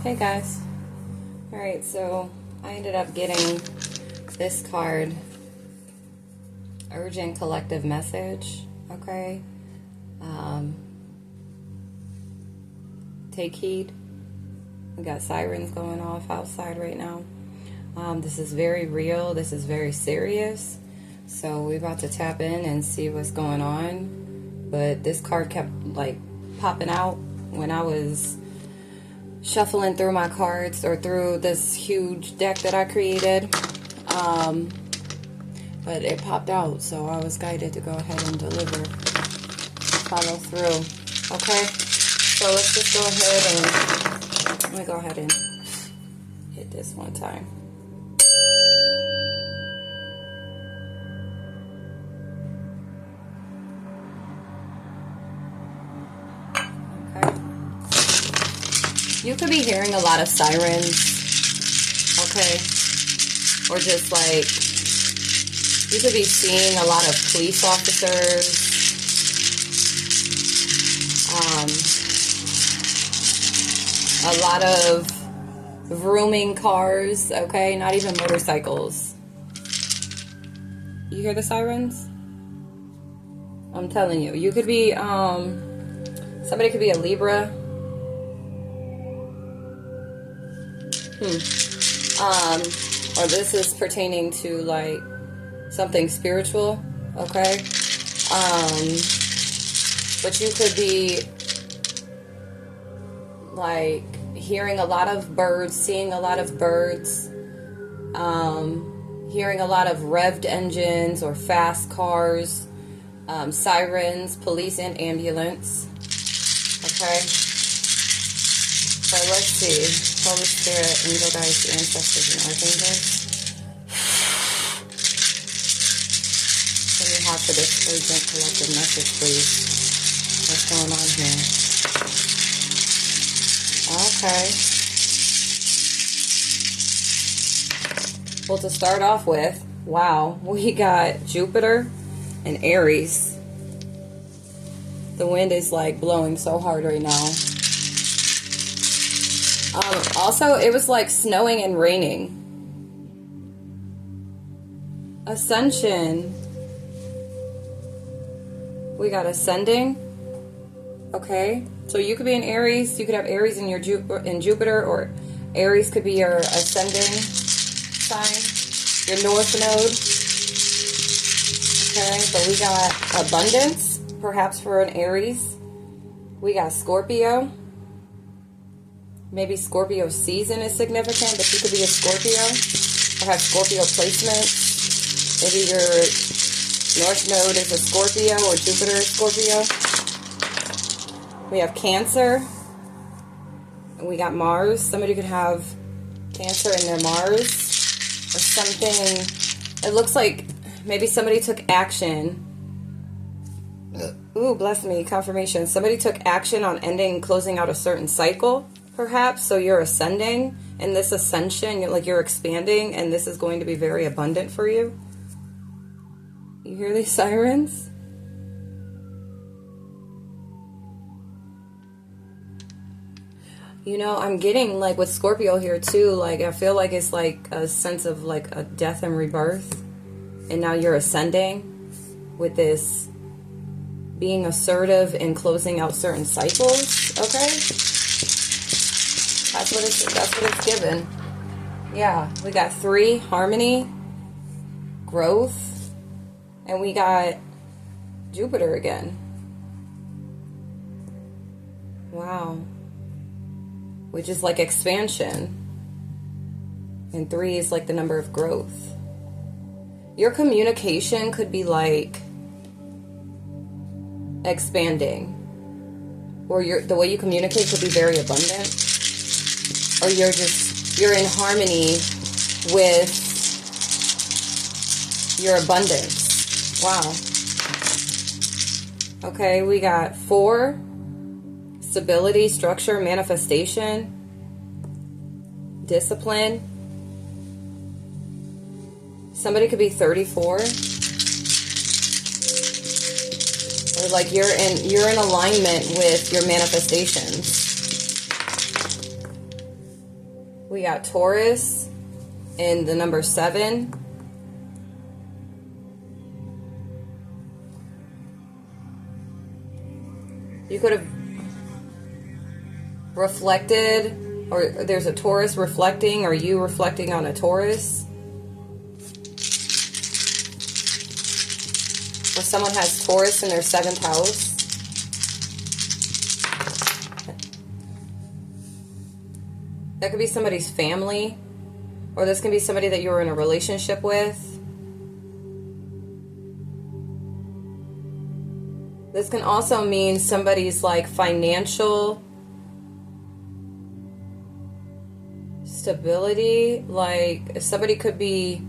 Hey guys. Alright, so I ended up getting this card, Urgent Collective Message, okay? Take heed. We got sirens going off outside right now. This is very real. This is very serious. So we're about to tap in and see what's going on. But this card kept like popping out when I was shuffling through my cards or through this huge deck that I created. But it popped out, so I was guided to go ahead and deliver, follow through. Okay, so let's just go ahead and let me go ahead and hit this one time. You could be hearing a lot of sirens, okay? Or just like, you could be seeing a lot of police officers, a lot of vrooming cars, okay? Not even motorcycles. You hear the sirens? I'm telling you, you could be, somebody could be a Libra. Or this is pertaining to like something spiritual, okay? But you could be like hearing a lot of birds, seeing a lot of birds, hearing a lot of revved engines or fast cars, sirens, police and ambulance, okay? So let's see. Holy Spirit, angel guides, ancestors, and archangels. What do you have for this urgent collective message, please? What's going on here? Okay. Well, to start off with, wow, we got Jupiter and Aries. The wind is like blowing so hard right now. Also, it was like snowing and raining. Ascension. We got ascending. Okay. So you could be in Aries. You could have Aries in your Jupiter, or Aries could be your ascending sign, your north node. Okay. So we got abundance, perhaps for an Aries. We got Scorpio. Maybe Scorpio season is significant, but you could be a Scorpio or have Scorpio placements. Maybe your north node is a Scorpio or Jupiter is Scorpio. We have Cancer. And we got Mars. Somebody could have Cancer in their Mars or something. It looks like maybe somebody took action. Ooh, bless me, confirmation. Somebody took action on ending, closing out a certain cycle. Perhaps, so you're ascending, and this ascension, you're expanding, and this is going to be very abundant for you. You hear these sirens? You know, I'm getting, like, with Scorpio here, too, like, I feel like it's, like, a sense of, like, a death and rebirth, and now you're ascending with this being assertive and closing out certain cycles, okay? That's what it's given. Yeah, we got 3, harmony, growth, and we got Jupiter again. Wow. Which is like expansion. And 3 is like the number of growth. Your communication could be like expanding. Or the way you communicate could be very abundant. Or you're in harmony with your abundance. Wow. Okay, we got 4, stability, structure, manifestation, discipline. Somebody could be 34. Or like you're in alignment with your manifestations. We got Taurus in the number 7. You could have reflected, or there's a Taurus reflecting, or you reflecting on a Taurus. Or someone has Taurus in their 7th house. That could be somebody's family, or this can be somebody that you were in a relationship with. This can also mean somebody's like financial stability. Like somebody could be,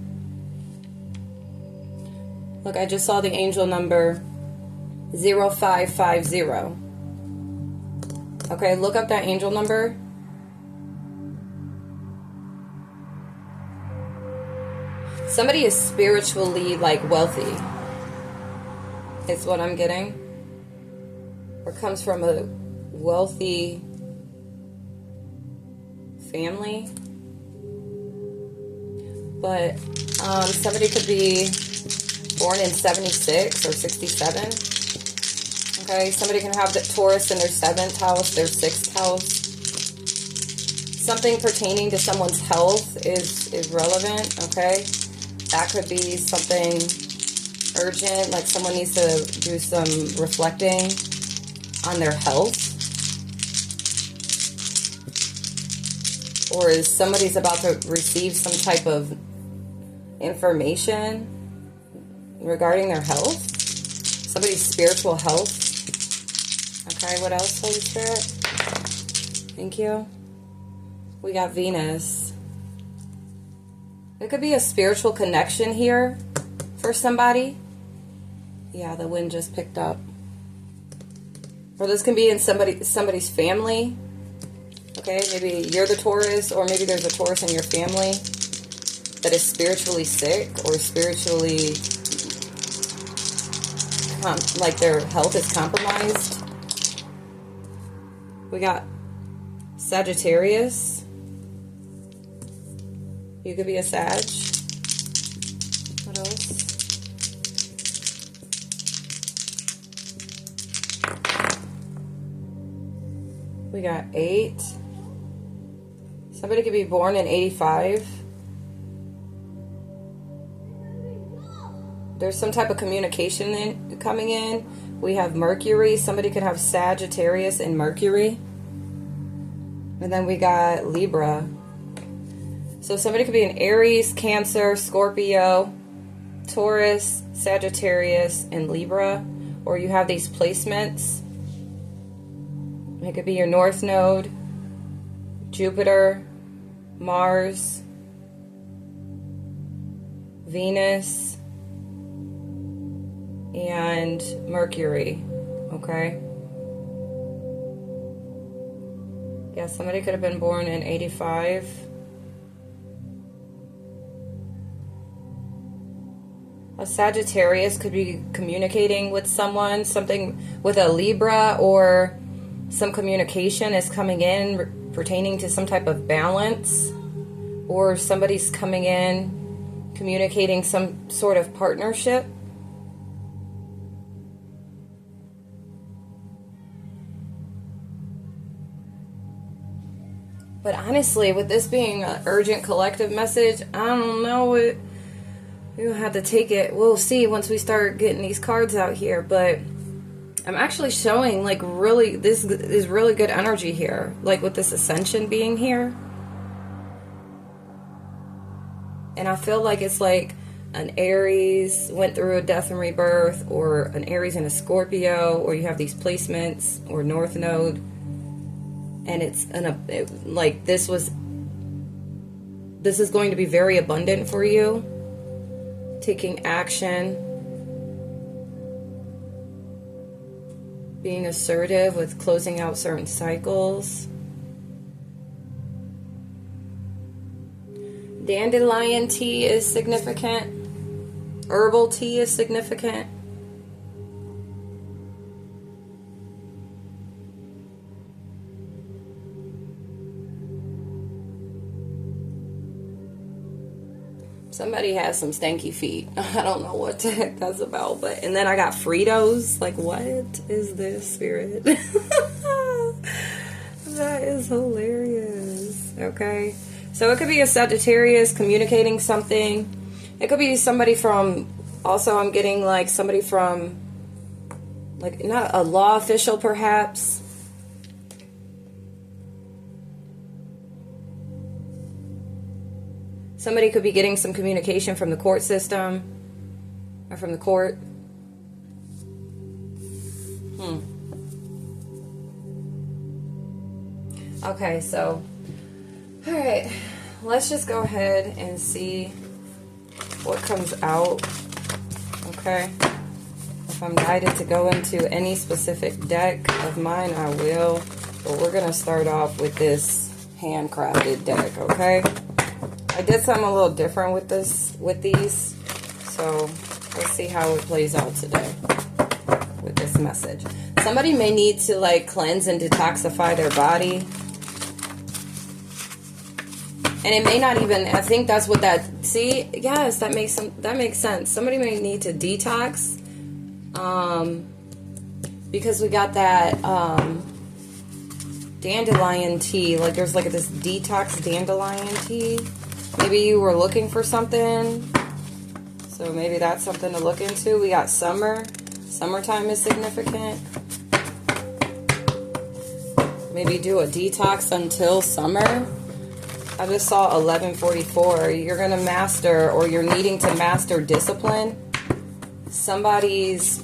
look, I just saw the angel number 0550. Okay, look up that angel number. Somebody is spiritually like wealthy. It's what I'm getting. Or comes from a wealthy family. But somebody could be born in 76 or 67. Okay, somebody can have the Taurus in their 7th house, their 6th house. Something pertaining to someone's health is relevant, okay? That could be something urgent, like someone needs to do some reflecting on their health. Or is somebody's about to receive some type of information regarding their health? Somebody's spiritual health. Okay, what else, Holy Spirit? Thank you. We got Venus. It could be a spiritual connection here for somebody. Yeah, the wind just picked up. Or this can be in somebody's family. Okay, maybe you're the Taurus, or maybe there's a Taurus in your family that is spiritually sick or spiritually, like their health is compromised. We got Sagittarius. You could be a Sag. What else? We got 8. Somebody could be born in 85. There's some type of communication coming in. We have Mercury. Somebody could have Sagittarius and Mercury. And then we got Libra. So somebody could be an Aries, Cancer, Scorpio, Taurus, Sagittarius, and Libra. Or you have these placements. It could be your North Node, Jupiter, Mars, Venus, and Mercury. Okay? Yeah, somebody could have been born in 85. A Sagittarius could be communicating with someone, something with a Libra, or some communication is coming in pertaining to some type of balance, or somebody's coming in communicating some sort of partnership. But honestly, with this being an urgent collective message, I don't know what. We'll have to take it. We'll see once we start getting these cards out here. But I'm actually showing like really, this is really good energy here. Like with this ascension being here. And I feel like it's like an Aries went through a death and rebirth, or an Aries and a Scorpio, or you have these placements, or North Node. And it's like this is going to be very abundant for you. Taking action, being assertive with closing out certain cycles. Dandelion tea is significant. Herbal tea is significant. Somebody has some stanky feet. I don't know what the heck that's about, but and then I got Fritos. Like, what is this, Spirit? That is hilarious. Okay. So it could be a Sagittarius communicating something. It could be somebody from, also I'm getting like somebody from, like not a law official perhaps. Somebody could be getting some communication from the court system or from the court. Okay, so, all right, let's just go ahead and see what comes out, okay? If I'm guided to go into any specific deck of mine, I will, but we're going to start off with this handcrafted deck, okay? I did something a little different with these, so let's see how it plays out today with this message. Somebody may need to like cleanse and detoxify their body. And it may not even, I think that's what that, see, yes, that makes sense. Somebody may need to detox, because we got that, dandelion tea, like there's like this detox dandelion tea. Maybe you were looking for something, so maybe that's something to look into. We got summertime is significant. Maybe do a detox until summer. I just saw 1144. You're going to master, or you're needing to master discipline. Somebody's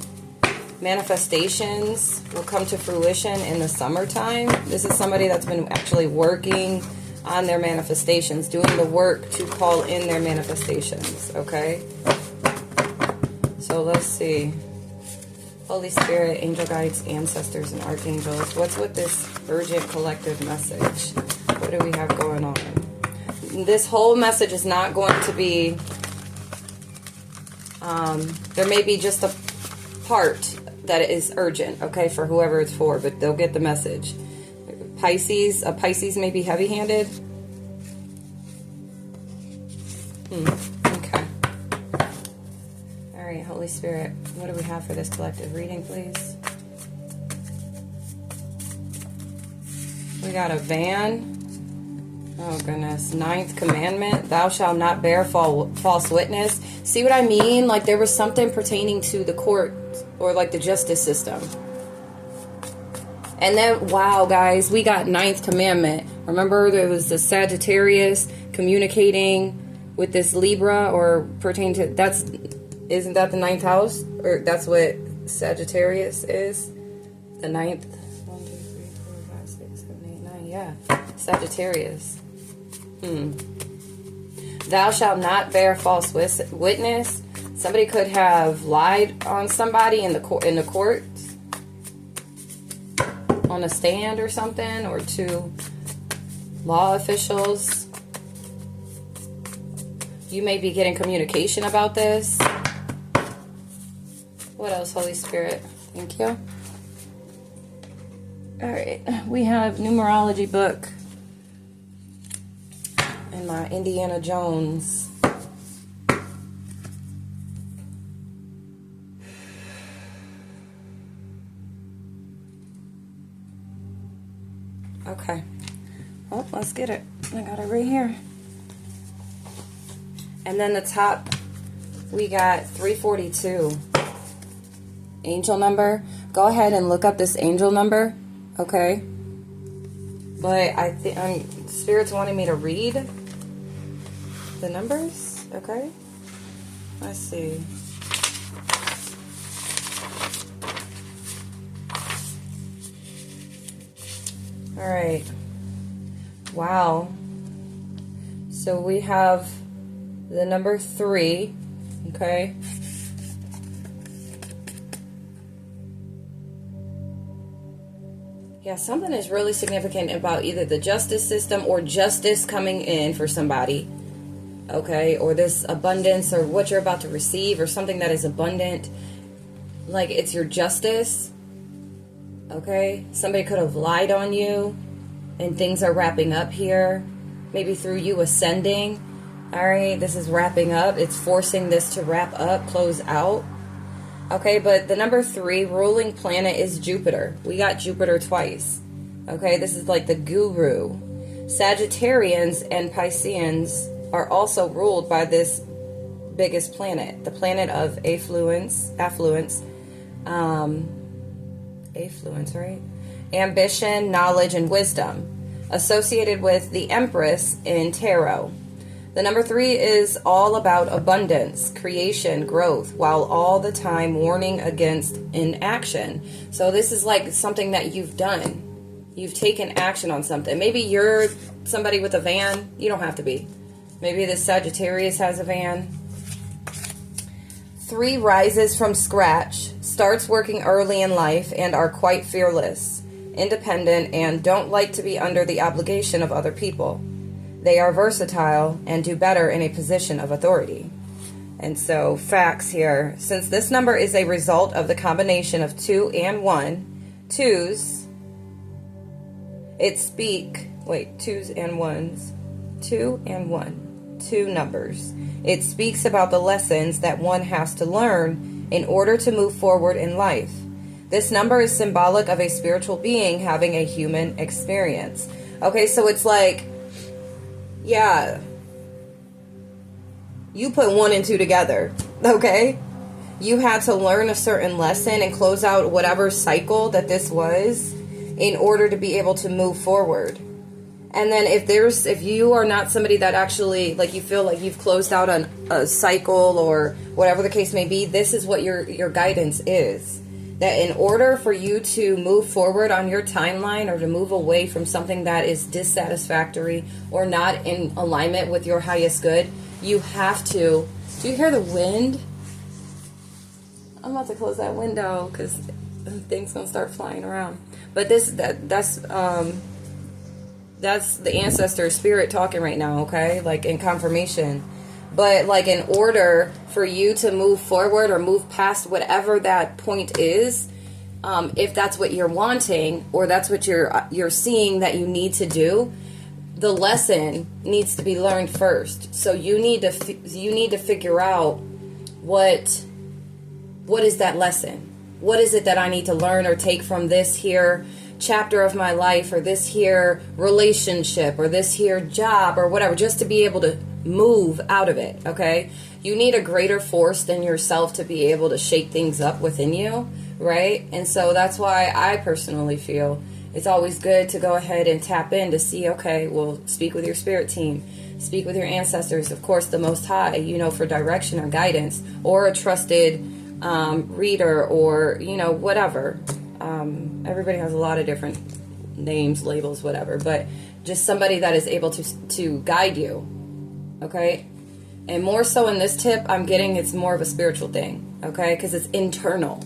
manifestations will come to fruition in the summertime. This is somebody that's been actually working on their manifestations, doing the work to call in their manifestations, okay? So let's see. Holy Spirit, angel guides, ancestors, and archangels. What's with this urgent collective message? What do we have going on? This whole message is not going to be, there may be just a part that is urgent, okay, for whoever it's for, but they'll get the message. A Pisces may be heavy-handed. Okay. All right, Holy Spirit, what do we have for this collective reading, please? We got a van. Oh, goodness. 9th commandment. Thou shalt not bear false witness. See what I mean? Like there was something pertaining to the court or like the justice system. And then, wow, guys, we got 9th commandment. Remember, there was the Sagittarius communicating with this Libra or pertaining to, isn't that the 9th house? Or that's what Sagittarius is? The 9th? 1, 2, 3, 4, 5, 6, 7, 8, 9. Yeah. Sagittarius. Thou shalt not bear false witness. Somebody could have lied on somebody in the court, on a stand or something, or to law officials. You may be getting communication about this. What else, Holy Spirit? Thank you. All right, we have numerology book and my Indiana Jones. Okay. Well, let's get it. I got it right here. And then the top, we got 342. Angel number. Go ahead and look up this angel number. Okay. But I think Spirit's wanting me to read the numbers. Okay. Let's see. All right. Wow. So we have the number 3. Okay. Yeah, something is really significant about either the justice system or justice coming in for somebody. Okay, or this abundance or what you're about to receive or something that is abundant. Like it's your justice. Okay, somebody could have lied on you and things are wrapping up here. Maybe through you ascending. All right, this is wrapping up. It's forcing this to wrap up, close out. Okay, but the number 3 ruling planet is Jupiter. We got Jupiter twice. Okay, this is like the guru. Sagittarians and Pisceans are also ruled by this biggest planet, the planet of affluence, right? Ambition, knowledge, and wisdom, associated with the Empress in Tarot. The number 3 is all about abundance, creation, growth, while all the time warning against inaction. So this is like something that you've done. You've taken action on something. Maybe you're somebody with a van. You don't have to be. Maybe this Sagittarius has a van. 3 rises from scratch, starts working early in life, and are quite fearless, independent, and don't like to be under the obligation of other people. They are versatile and do better in a position of authority. And so, facts here. Since this number is a result of the combination of 2 and 1, twos and ones, 2 and 1, 2 numbers. It speaks about the lessons that one has to learn in order to move forward in life. This number is symbolic of a spiritual being having a human experience. Okay, so it's like, yeah, you put 1 and 2 together, okay? You had to learn a certain lesson and close out whatever cycle that this was in order to be able to move forward. And then if you are not somebody that actually, like, you feel like you've closed out on a cycle or whatever the case may be, this is what your guidance is. That in order for you to move forward on your timeline or to move away from something that is dissatisfactory or not in alignment with your highest good, you have to... Do you hear the wind? I'm about to close that window because things gonna start flying around. But that's the ancestor spirit talking right now, okay? Like in confirmation. But like in order for you to move forward or move past whatever that point is, if that's what you're wanting or that's what you're seeing that you need to do, the lesson needs to be learned first. So you need to figure out what is that lesson? What is it that I need to learn or take from this here chapter of my life or this here relationship or this here job or whatever, just to be able to move out of it, okay? You need a greater force than yourself to be able to shake things up within you, right? And so that's why I personally feel it's always good to go ahead and tap in to see, okay, well, speak with your spirit team, speak with your ancestors, of course, the Most High, for direction or guidance, or a trusted reader or, whatever. Everybody has a lot of different names, labels, whatever, but just somebody that is able to guide you. Okay, and more so in this tip, I'm getting it's more of a spiritual thing, okay, because it's internal.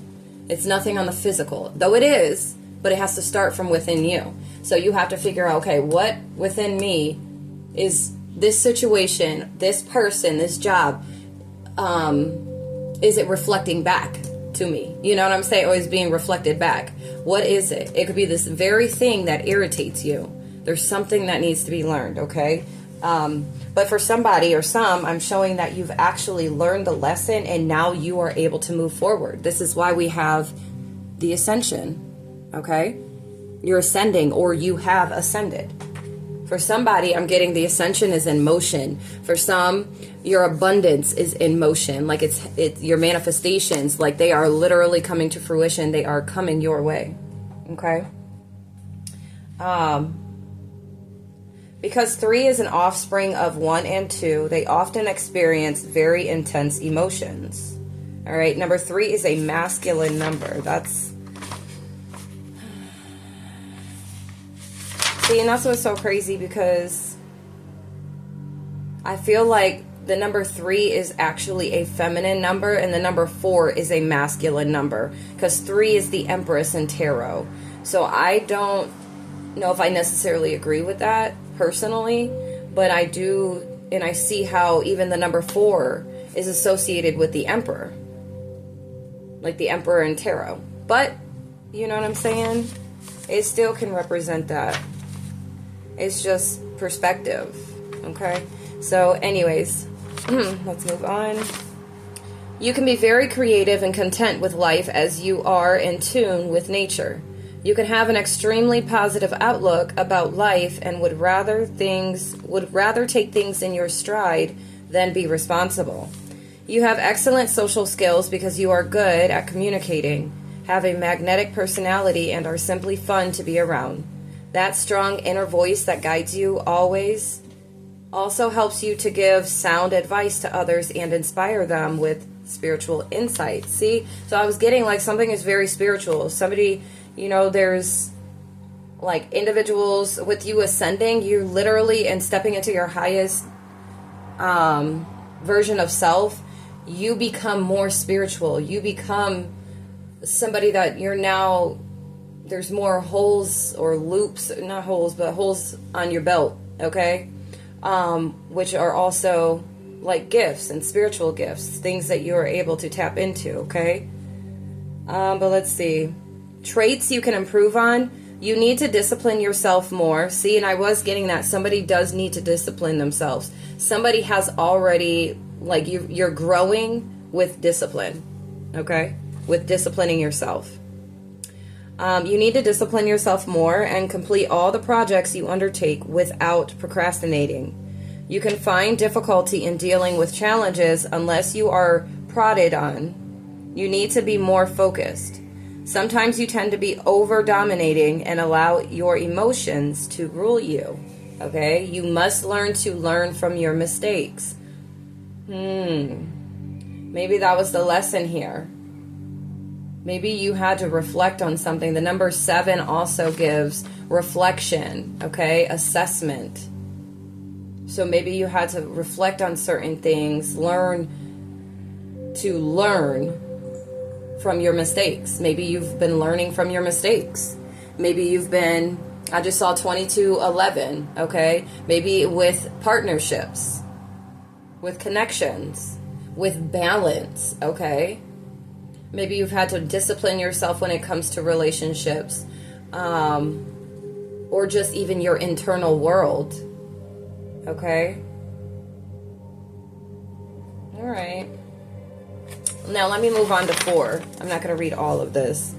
It's nothing on the physical, though it is, but it has to start from within you. So you have to figure out, okay, what within me is this situation, this person, this job, is it reflecting back to me? You know what I'm saying? Or is being reflected back? What is it? It could be this very thing that irritates you. There's something that needs to be learned, okay? But for somebody or some, I'm showing that you've actually learned the lesson and now you are able to move forward. This is why we have the ascension, okay? You're ascending or you have ascended. For somebody, I'm getting the ascension is in motion. For some, your abundance is in motion. Like it's your manifestations, like they are literally coming to fruition. They are coming your way, okay? Because 3 is an offspring of 1 and 2, they often experience very intense emotions. All right, number 3 is a masculine number. See, and that's what's so crazy because I feel like the number 3 is actually a feminine number and the number 4 is a masculine number because 3 is the Empress in Tarot. So I don't know if I necessarily agree with that personally, but I do, and I see how even the number 4 is associated with the Emperor, like the Emperor in Tarot. But you know what I'm saying? It still can represent that. It's just perspective, Okay, so anyways, let's move on. You can be very creative and content with life as you are in tune with nature. You can have an extremely positive outlook about life and would rather take things in your stride than be responsible. You have excellent social skills because you are good at communicating, have a magnetic personality, and are simply fun to be around. That strong inner voice that guides you always also helps you to give sound advice to others and inspire them with spiritual insight. See, so I was getting like something is very spiritual. Somebody, there's like individuals with you ascending, you literally, and stepping into your highest version of self, you become more spiritual. You become somebody that you're now, there's more holes or loops, not holes, but holes on your belt, okay? Which are also like gifts and spiritual gifts, things that you are able to tap into, okay? But let's see. Traits you can improve on. You need to discipline yourself more. See, and I was getting that. Somebody does need to discipline themselves. Somebody has already, like, you're growing with discipline, okay? With disciplining yourself. You need to discipline yourself more and complete all the projects you undertake without procrastinating. You can find difficulty in dealing with challenges unless you are prodded on. You need to be more focused. Sometimes you tend to be over-dominating and allow your emotions to rule you. Okay? You must learn to learn from your mistakes. Maybe that was the lesson here. Maybe you had to reflect on something. The number 7 also gives reflection, okay? Assessment. So maybe you had to reflect on certain things, learn from your mistakes. Maybe you've been learning from your mistakes. Maybe you've been, I just saw 2211, okay? Maybe with partnerships, with connections, with balance, okay? Maybe you've had to discipline yourself when it comes to relationships, or just even your internal world, okay? All right. Now let me move on to 4. I'm not going to read all of this,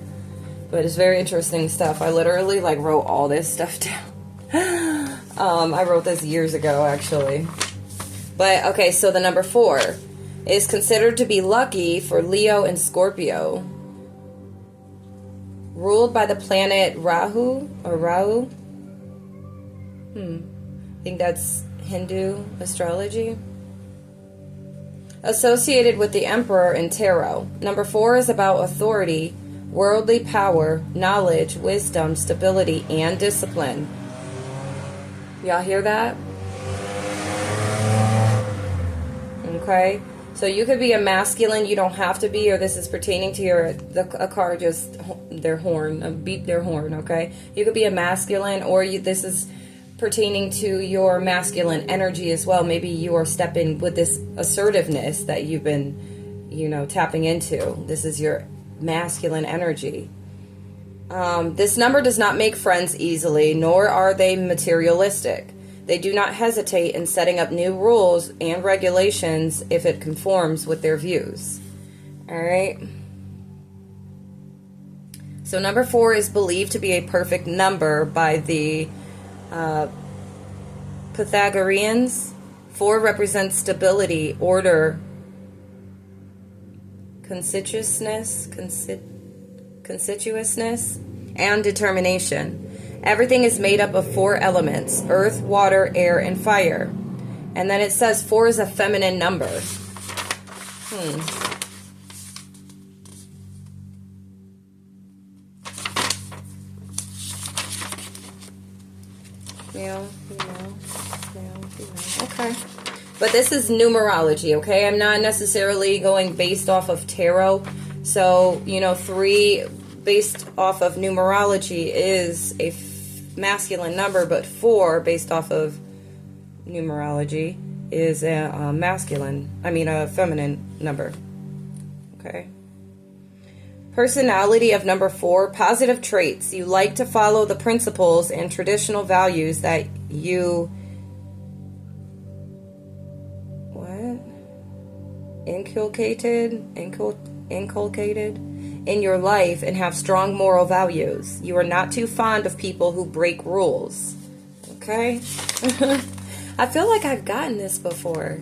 but it's very interesting stuff. I literally wrote all this stuff down. I wrote this years ago, actually. But okay, so the number 4 is considered to be lucky for Leo and Scorpio. Ruled by the planet Rahu or Rahu. I think that's Hindu astrology. Associated with the Emperor in Tarot. Number 4 is about authority, worldly power, knowledge, wisdom, stability, and discipline. Y'all hear that? Okay. So you could be a masculine, you don't have to be, or this is pertaining to a car just beat their horn, okay? You could be a masculine, or this is pertaining to your masculine energy as well. Maybe you are stepping with this assertiveness that you've been, tapping into. This is your masculine energy. This number does not make friends easily, nor are they materialistic. They do not hesitate in setting up new rules and regulations if it conforms with their views. All right. So number 4 is believed to be a perfect number by the Pythagoreans. 4 represents stability, order, conspicuousness, and determination. Everything is made up of 4 elements: earth, water, air, and fire. And then it says 4 is a feminine number. Okay. But this is numerology, okay? I'm not necessarily going based off of tarot. So, 3 based off of numerology is a masculine number, but 4 based off of numerology is a feminine number. Okay. Personality of number 4, positive traits. You like to follow the principles and traditional values that you inculcated in your life and have strong moral values. You are not too fond of people who break rules. Okay? I feel like I've gotten this before.